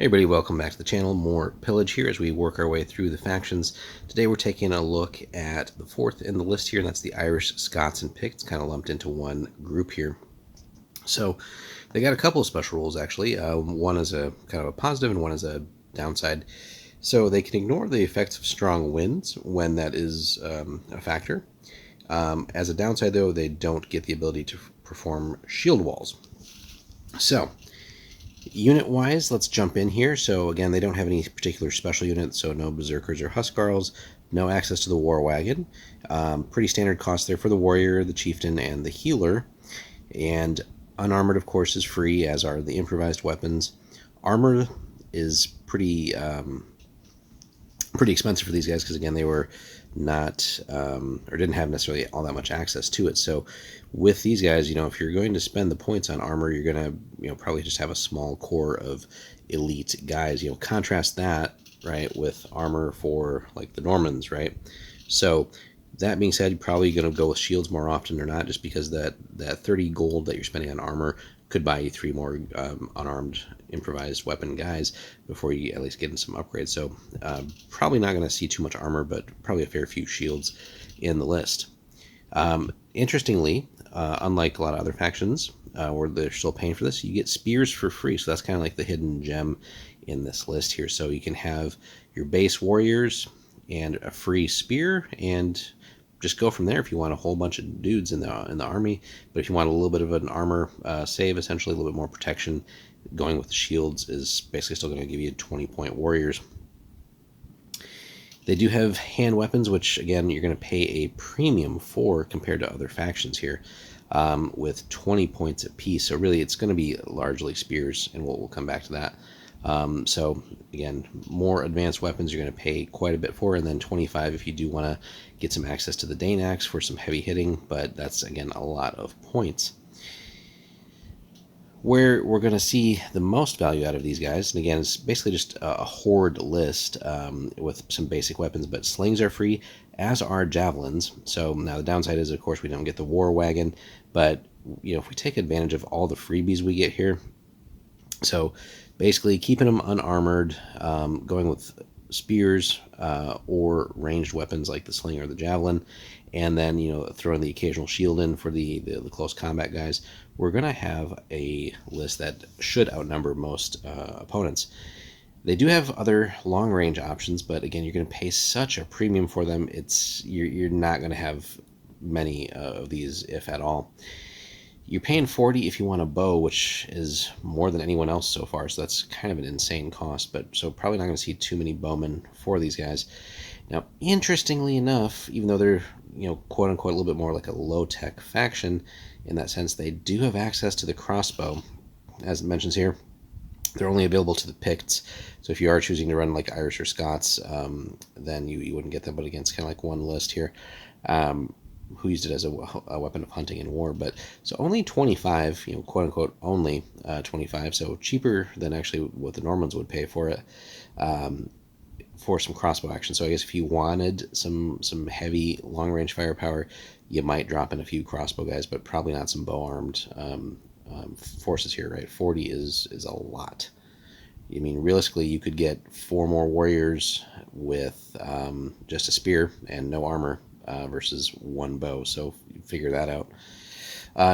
Hey everybody, welcome back to the channel. More Pillage here as we work our way through the factions. Today we're taking a look at the fourth in the list here, and that's the Irish, Scots, and Picts, kind of lumped into one group here. So they got a couple of special rules actually. One is a kind of a positive and one is a downside. So they can ignore the effects of strong winds when that is a factor. As a downside though, they don't get the ability to perform shield walls. So unit-wise, let's jump in here. So again, they don't have any particular special units, so no Berserkers or Huskarls, no access to the War Wagon. Pretty standard cost there for the Warrior, the Chieftain, and the Healer. And unarmored, of course, is free, as are the improvised weapons. Armor is pretty expensive for these guys because, again, they were not or didn't have necessarily all that much access to it. So with these guys, if you're going to spend the points on armor, you're going to probably just have a small core of elite guys. Contrast that, right, with armor for like the Normans, right? So that being said, you're probably going to go with shields more often or not, just because that 30 gold that you're spending on armor could buy you 3 more unarmed improvised weapon guys before you at least get in some upgrades. So probably not going to see too much armor, but probably a fair few shields in the list. Interestingly, unlike a lot of other factions where they're still paying for this, you get spears for free. So that's kind of like the hidden gem in this list here. So you can have your base warriors and a free spear, and just go from there if you want a whole bunch of dudes in the army. But if you want a little bit of an armor save, essentially a little bit more protection, going with the shields is basically still going to give you 20-point warriors. They do have hand weapons, which again you're going to pay a premium for compared to other factions here, with 20 points apiece. So really it's going to be largely spears, and we'll come back to that. So again, more advanced weapons you're going to pay quite a bit for, and then 25 if you do want to get some access to the Dane Axe for some heavy hitting, but that's again a lot of points. Where we're going to see the most value out of these guys, and again it's basically just a horde list with some basic weapons, but slings are free, as are javelins. So now the downside is, of course, we don't get the War Wagon, but if we take advantage of all the freebies we get here, so basically keeping them unarmored, going with spears or ranged weapons like the sling or the javelin, and then throwing the occasional shield in for the close combat guys, we're going to have a list that should outnumber most opponents. They do have other long range options, but again, you're going to pay such a premium for them. You're not going to have many of these, if at all. You're paying 40 if you want a bow, which is more than anyone else so far, so that's kind of an insane cost, but so probably not going to see too many bowmen for these guys. Now, interestingly enough, even though they're, quote unquote, a little bit more like a low-tech faction, in that sense, they do have access to the crossbow. As it mentions here, they're only available to the Picts, so if you are choosing to run like Irish or Scots, then you wouldn't get them, but again, it's kind of like one list here. Who used it as a weapon of hunting in war, but so only 25, quote unquote, only 25, so cheaper than actually what the Normans would pay for it, for some crossbow action. So I guess if you wanted some heavy long range firepower, you might drop in a few crossbow guys, but probably not some bow armed forces here, right? 40 is a lot. I mean, realistically, you could get 4 more warriors with just a spear and no armor, versus 1 bow, so figure that out.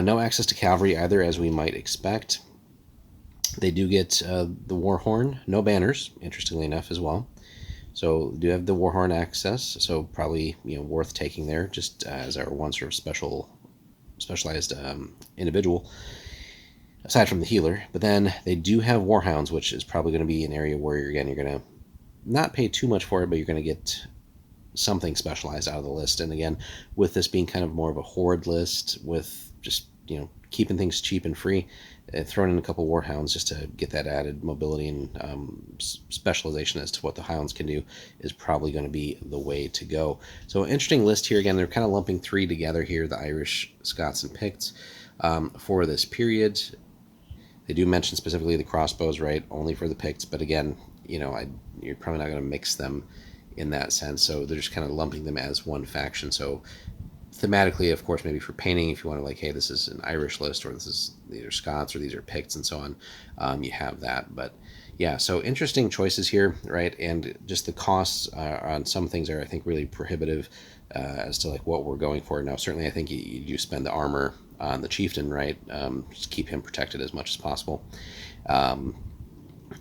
No access to cavalry either, as we might expect. They do get the war horn, no banners, interestingly enough, as well. So do have the war horn access, so probably worth taking there, just as our one sort of specialized individual, aside from the healer. But then they do have warhounds, which is probably going to be an area where you're going to not pay too much for it, but you're going to get something specialized out of the list. And again, with this being kind of more of a horde list, with just keeping things cheap and free, throwing in a couple warhounds just to get that added mobility and specialization as to what the hounds can do is probably going to be the way to go. So interesting list here. Again, they're kind of lumping 3 together here, the Irish, Scots, and Picts, for this period. They do mention specifically the crossbows, right, only for the Picts, but again, you're probably not going to mix them in that sense, so they're just kind of lumping them as one faction. So thematically, of course, maybe for painting, if you want to, like, hey, this is an Irish list, or these are Scots, or these are Picts, and so on, you have that. But Yeah, so interesting choices here, right? And just the costs on some things are, I think, really prohibitive as to like what we're going for. Now, certainly, I think you do spend the armor on the chieftain, right? Just keep him protected as much as possible. Um,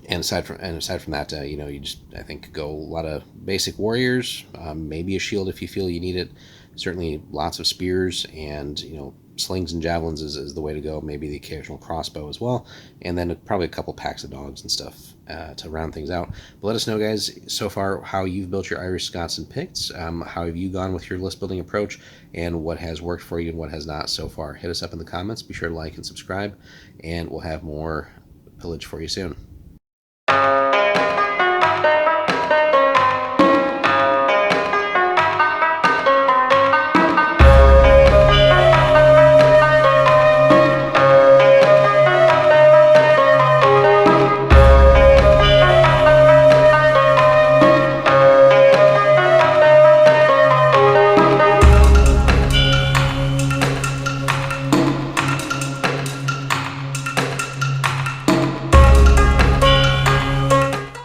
and aside from that, you just, I think, go a lot of basic warriors, maybe a shield if you feel you need it. Certainly, lots of spears and slings and javelins is the way to go. Maybe the occasional crossbow as well, and then probably a couple packs of dogs and stuff to round things out. But let us know, guys, so far how you've built your Irish, Scots, and Picts. How have you gone with your list building approach, and what has worked for you and what has not so far? Hit us up in the comments. Be sure to like and subscribe, and we'll have more pillage for you soon.